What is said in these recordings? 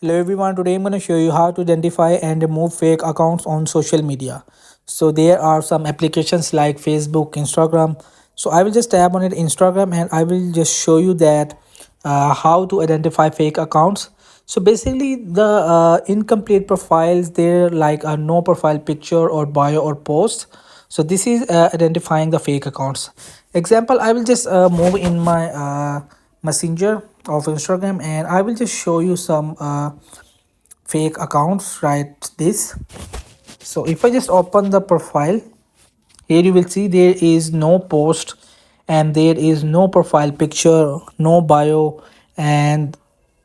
Hello everyone, today I'm going to show you how to identify and remove fake accounts on social media. So there are some applications like Facebook, Instagram. So I will just tap on it Instagram and I will just show you that how to identify fake accounts. So basically the incomplete profiles, they're like a no profile picture or bio or post. So this is identifying the fake accounts. Example, I will just move in my messenger of Instagram and I will just show you some fake accounts, right? This. So if I just open the profile, here you will see there is no post and there is no profile picture, no bio, and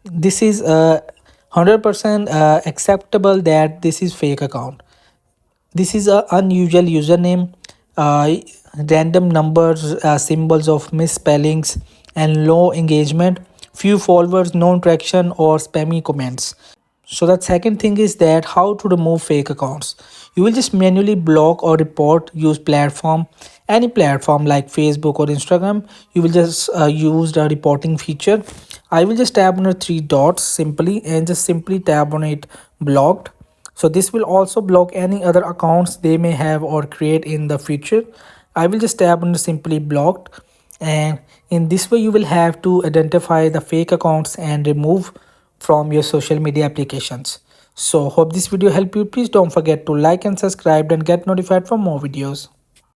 this is 100% acceptable that this is fake account. This is a unusual username, uh, random numbers, symbols of misspellings, and low engagement, few followers, no traction, or spammy comments. So the second thing is that how to remove fake accounts. You will just manually block or report, use platform, any platform like Facebook or Instagram. You will just use the reporting feature. I will just tap on the three dots simply and just simply tap on it blocked. So this will also block any other accounts they may have or create in the future. I will just tap on the simply blocked, and in this way you will have to identify the fake accounts and remove from your social media applications. So hope this video helped you. Please don't forget to like and subscribe and get notified for more videos.